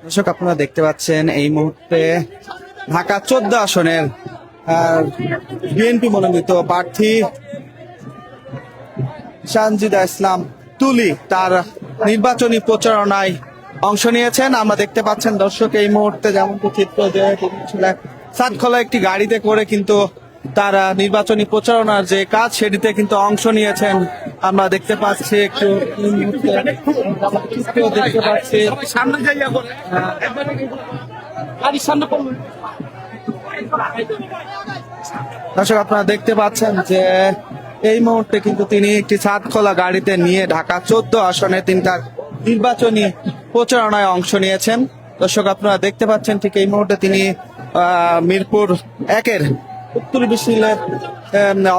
দর্শক, আপনারা দেখতে পাচ্ছেন এই মুহূর্তে ঢাকা 14 আসনের বিএনপি মনোনীত প্রার্থী সানজিদা ইসলাম তুলি তার নির্বাচনী প্রচারণায় অংশ নিয়েছেন। আমরা দেখতে পাচ্ছেন দর্শক এই মুহূর্তে যেমনটি চিত্র যে সাতখোলা একটি গাড়িতে করে কিন্তু তার নির্বাচনী প্রচারণার যে কাজ সেটিতে কিন্তু অংশ নিয়েছেন। আমরা দেখতে পাচ্ছি একটু চিত্র দেখতে পাচ্ছি। দর্শক, আপনারা দেখতে পাচ্ছেন যে এই মুহূর্তে কিন্তু তিনি একটি সাতখোলা গাড়িতে নিয়ে ঢাকা 14 আসনে তিনি তার নির্বাচনী প্রচারণায় অংশ নিয়েছেন। দর্শক, আপনারা দেখতে পাচ্ছেন ঠিক এই মুহূর্তে তিনি মিরপুর 1-এর উত্তর বিশিলে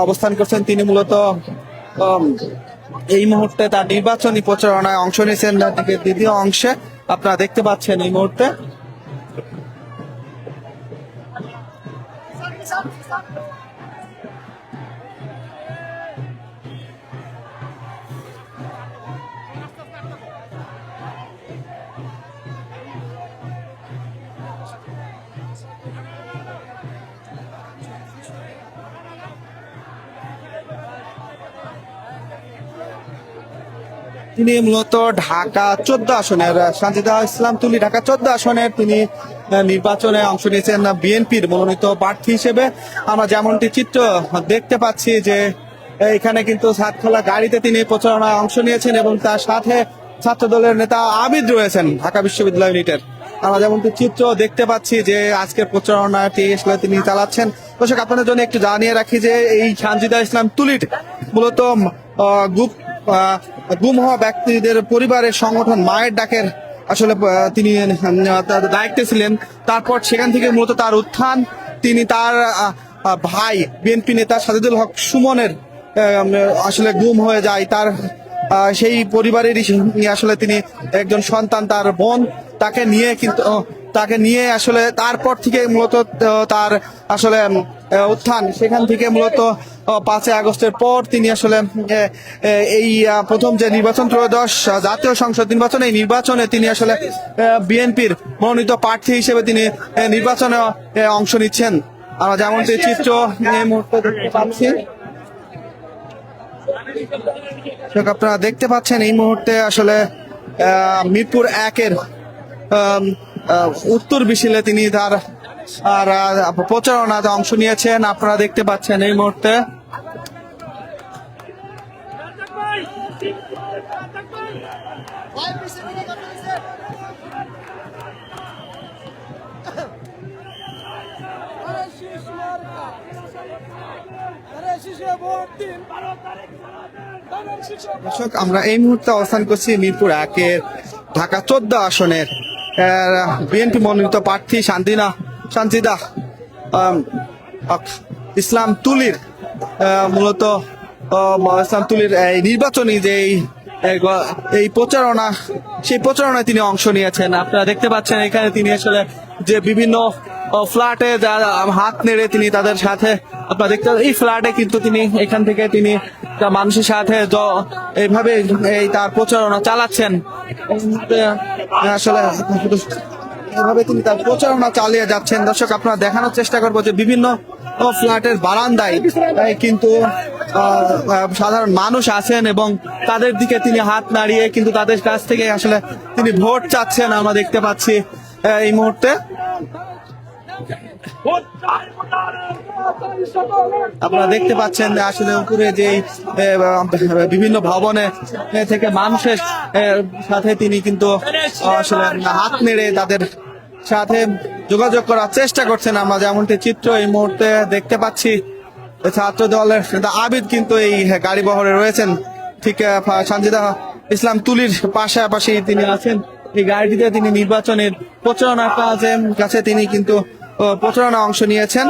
অবস্থান করছেন। তিনি মূলত এই মুহূর্তে তার নির্বাচনী প্রচারণায় অংশ নিয়েছেন। দ্বিতীয় অংশে আপনারা দেখতে পাচ্ছেন এই মুহূর্তে তিনি মূলত ঢাকা 14 আসনের সানজিদা ইসলাম তুলি ঢাকা 14 আসনের তিনি নির্বাচনে অংশ নিয়েছেন বিএনপির মনোনীত প্রার্থী হিসেবে। আমরা যেমনটি চিত্র দেখতে পাচ্ছি যে এখানে কিন্তু সাতখোলা গাড়িতে তিনি প্রচারণায় অংশ নিয়েছেন এবং তার সাথে ছাত্র দলের নেতা আবিদ রয়েছেন ঢাকা বিশ্ববিদ্যালয় ইউনিটের। আমরা যেমনটি চিত্র দেখতে পাচ্ছি যে আজকের প্রচারণাটি আসলে তিনি চালাচ্ছেন। দর্শক, আপনাদের জন্য একটু জানিয়ে রাখি যে এই সানজিদা ইসলাম তুলির মূলত গুম হওয়া ব্যক্তিদের পরিবারের সংগঠন মায়ের ডাকের আসলে তিনি দায়িত্বে ছিলেন। তারপর সেখান থেকে মূলত তার উত্থান, তিনি তার ভাই বিএনপি নেতা সাজিদুল হক সুমনের আসলে গুম হয়ে যায়। তার সেই পরিবারেরই আসলে তিনি একজন সন্তান, তার বোন, তাকে নিয়ে আসলে তারপর থেকে মূলত তার আসলে উত্থান। সেখান থেকে মূলত 5 আগস্টের পর তিনি আসলে এই প্রথম যে নির্বাচন ত্রয়োদশ জাতীয় সংসদ নির্বাচন, এই নির্বাচনে তিনি আসলে বিএনপির মনোনীত প্রার্থী হিসেবে তিনি নির্বাচনে অংশ নিচ্ছেন। আমরা যেমনটি চিত্র এই মুহূর্তে দেখতে পাচ্ছি। আপনারা দেখতে পাচ্ছেন এই মুহূর্তে আসলে মিরপুর 1-এর উত্তর বিশিলে তিনি তার প্রচারণাতে অংশ নিয়েছেন। আপনারা দেখতে পাচ্ছেন এই মুহূর্তে দর্শক, আমরা এই মুহূর্তে অবস্থান করছি মিরপুর 1-এর ঢাকা 14 আসনের বিএনপি মনোনীত প্রার্থী সানজিদা ইসলাম তুলির মূলত ইসলাম তুলির এই নির্বাচনী যে এই প্রচারণা, সেই প্রচারণায় তিনি অংশ নিয়েছেন। আপনারা দেখতে পাচ্ছেন এখানে তিনি আসলে যে বিভিন্ন ফ্ল্যাটে যারা হাত নেড়ে তিনি তাদের সাথে, আপনারা দেখতে এই ফ্ল্যাটে কিন্তু তিনি এখান থেকে তিনি মানুষের সাথে এইভাবে এই তার প্রচারণা চালাচ্ছেন। আসলে এভাবে তিনি তার প্রচারণা চালিয়ে যাচ্ছেন। দর্শক, আপনারা দেখানোর চেষ্টা করবো যে বিভিন্ন ফ্ল্যাটের বারান্দায় কিন্তু সাধারণ মানুষ আছেন এবং তাদের দিকে তিনি হাত নাড়িয়ে কিন্তু তাদের কাছ থেকে আসলে তিনি ভোট চাচ্ছেন। আমরা দেখতে পাচ্ছি এই মুহূর্তে আপনারা দেখতে পাচ্ছেন আসলে উপরে যে বিভিন্ন ভবনে থেকে মানুষের সাথে তিনি কিন্তু আসলে হাত নেড়ে তাদের সাথে যোগাযোগ করার চেষ্টা করছেন। আমরা যেমনটি চিত্র এই মুহূর্তে দেখতে পাচ্ছি ছাত্র দলের আবিদ কিন্তু এই গাড়ি বহরে রয়েছেন, ঠিক সানজিদা ইসলাম তুলির পাশাপাশি তিনি আছেন। এই গাড়িটিতে তিনি নির্বাচনের প্রচারণার কাছে তিনি কিন্তু প্রচারণা অংশ নিয়েছেন।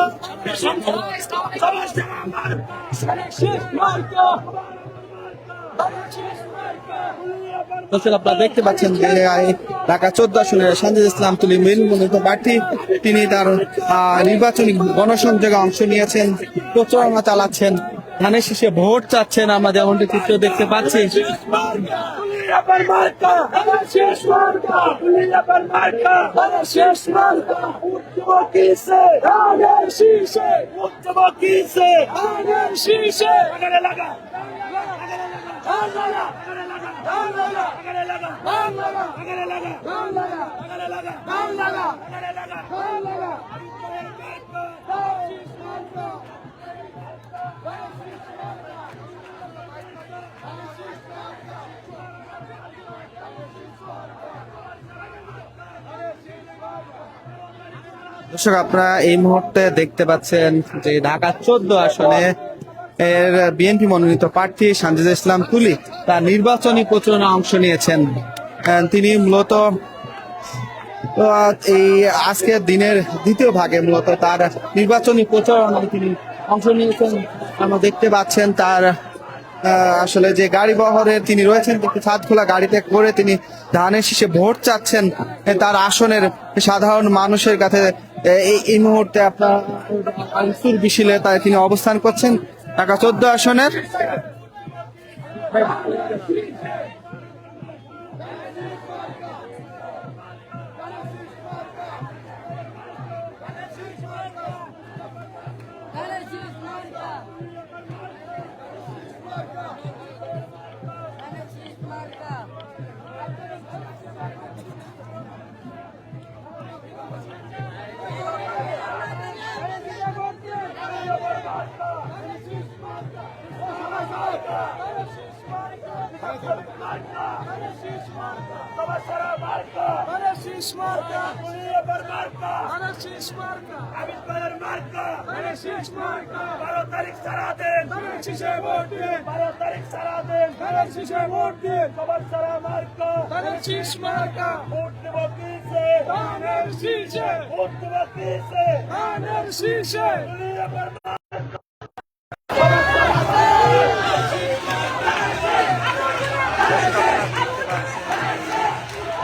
আপনারা দেখতে পাচ্ছেন যে ঢাকা 14 আসনের সানজিদা ইসলাম তুলি মনোনীত প্রার্থী, তিনি তার নির্বাচনী গণসংযোগে অংশ নিয়েছেন, প্রচারণা চালাচ্ছেন, ধানের শীষে ভোট চাচ্ছেন। আমরা যেমনটি চিত্র দেখতে পাচ্ছি। Abar marca, শেষ marca, Abar marca, শেষ marca, উঠবো কিসে, ধানের শীষে, উঠবো কিসে, ধানের শীষে, আগারে লাগা, আগারে লাগা, আগারে লাগা, আগারে লাগা, আগারে লাগা, আগারে লাগা, আগারে লাগা, আগারে লাগা, আগারে লাগা, আগারে লাগা, শেষ marca, দর্শক, আপনারা এই মুহূর্তে দেখতে পাচ্ছেন যে ঢাকা 14 আসনে এর বিএনপি মনোনীত প্রার্থী সানজিদা ইসলাম তুলি তার নির্বাচনী প্রচারণা অংশ নিয়েছেন। তিনি মূলত এই আজকের দিনের দ্বিতীয় ভাগে মূলত তার নির্বাচনী প্রচারণায় তিনি অংশ নিয়েছেন। আমরা দেখতে পাচ্ছেন তার আসলে যে গাড়ি বহরে তিনি রয়েছেন, ছাদ খোলা গাড়িতে করে তিনি ধানের শীষে ভোট চাচ্ছেন তার আসনের সাধারণ মানুষের কাছে। এই মুহূর্তে আপনার আনসুর বিশিলে তাই তিনি অবস্থান করছেন ঢাকা 14 আসনের।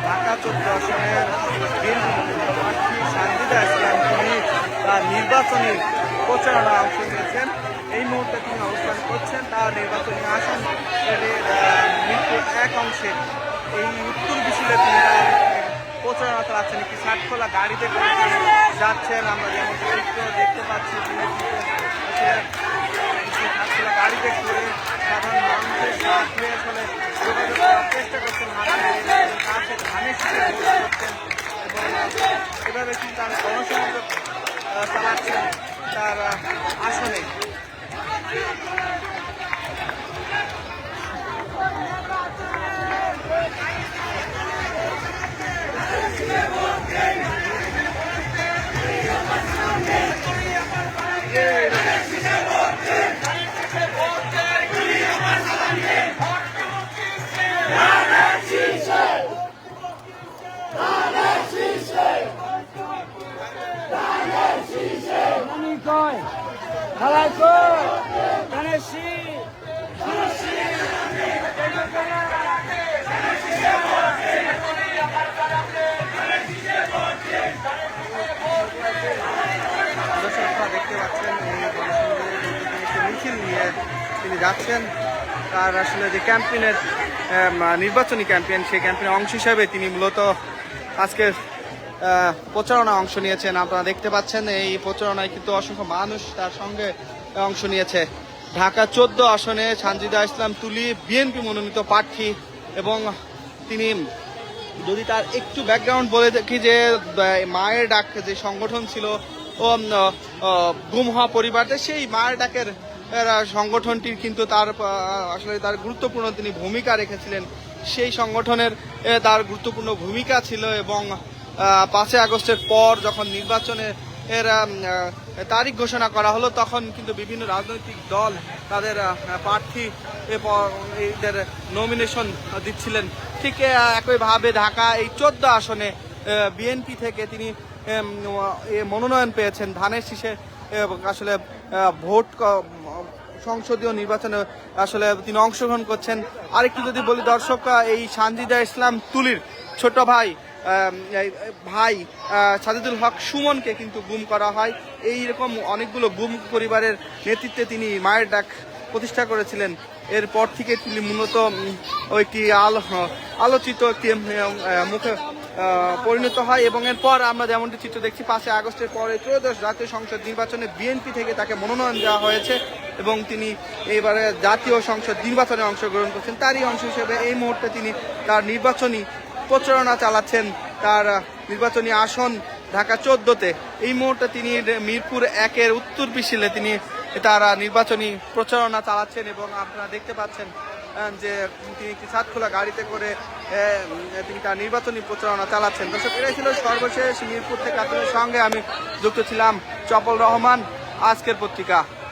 ঢাকা 14 আসনের প্রার্থী সানজিদা ইসলাম তিনি তার নির্বাচনী প্রচারণা অংশ নিয়েছেন। এই মুহূর্তে তিনি অবস্থান করছেন তার নির্বাচনী আসন মিরপুর 1 অংশে এই উত্তর বিশিলে তিনি তার প্রচারণা চালাচ্ছেন। একটি ছাদখোলা গাড়িতে করে যাচ্ছেন। আমরা যেমন দেখতে পাচ্ছি তিনি ছাদখোলা গাড়িতে করে সাধারণ মানুষের সাথে আসলে যোগাযোগ করার চেষ্টা করছেন, কাছে ধানের শীষে করছেন এবং এভাবে কিন্তু তার গণসংযোগ চালাচ্ছেন তার আসনে। দেখতে পাচ্ছেন মিছিল নিয়ে তিনি যাচ্ছেন। তার আসলে যে ক্যাম্পেইনের নির্বাচনী ক্যাম্পেইন, সেই ক্যাম্পেইনের অংশ হিসাবে তিনি মূলত আজকে প্রচারণা অংশ নিয়েছেন। আপনারা দেখতে পাচ্ছেন এই প্রচারণায় কিন্তু অসংখ্য মানুষ তার সঙ্গে অংশ নিয়েছে। ঢাকা 14 আসনে সানজিদা ইসলাম তুলি বিএনপি মনোনীত প্রার্থী এবং তিনি যদি তার একটু ব্যাকগ্রাউন্ড বলে দেখি যে মায়ের ডাক যে সংগঠন ছিল ও গুম হওয়া পরিবারদের, সেই মায়ের ডাকের সংগঠনটির কিন্তু তার আসলে তার গুরুত্বপূর্ণ তিনি ভূমিকা রেখেছিলেন। সেই সংগঠনের তার গুরুত্বপূর্ণ ভূমিকা ছিল এবং 5 আগস্টের পর যখন নির্বাচনের তারিখ ঘোষণা করা হলো তখন কিন্তু বিভিন্ন রাজনৈতিক দল তাদের প্রার্থী এদের নমিনেশন দিচ্ছিলেন। ঠিক একইভাবে ঢাকা এই 14 আসনে বিএনপি থেকে তিনি মনোনয়ন পেয়েছেন ধানের শীষে। আসলে ভোট সংসদীয় নির্বাচনে আসলে তিনি অংশগ্রহণ করছেন। আরেকটু যদি বলি দর্শক, এই সানজিদা ইসলাম তুলির ছোট ভাই সাজিদুল হক সুমনকে কিন্তু গুম করা হয়। এইরকম অনেকগুলো গুম পরিবারের নেতৃত্বে তিনি মায়ের ডাক প্রতিষ্ঠা করেছিলেন, এরপর থেকে তিনি মূলত একটি আলোচিত একটি মুখে পরিণত হয়। এবং এরপর আমরা যেমনটি চিত্র দেখছি, 5 আগস্টের পরে ত্রয়োদশ জাতীয় সংসদ নির্বাচনে বিএনপি থেকে তাকে মনোনয়ন দেওয়া হয়েছে এবং তিনি এইবারে জাতীয় সংসদ নির্বাচনে অংশগ্রহণ করছেন। তারই অংশ হিসেবে এই মুহূর্তে তিনি তার নির্বাচনী প্রচারণা চালাচ্ছেন। তার নির্বাচনী আসন ঢাকা 14-তে। এই মুহূর্তে তিনি মিরপুর 1-এর উত্তর পিছিলে তিনি তার নির্বাচনী প্রচারণা চালাচ্ছেন এবং আপনারা দেখতে পাচ্ছেন যে তিনি একটি ছাদখোলা গাড়িতে করে তিনি তার নির্বাচনী প্রচারণা চালাচ্ছেন। দর্শক, এটাই ছিল সর্বশেষ মিরপুর থেকে আপনাদের সঙ্গে আমি যুক্ত ছিলাম চপল রহমান, আজকের পত্রিকা।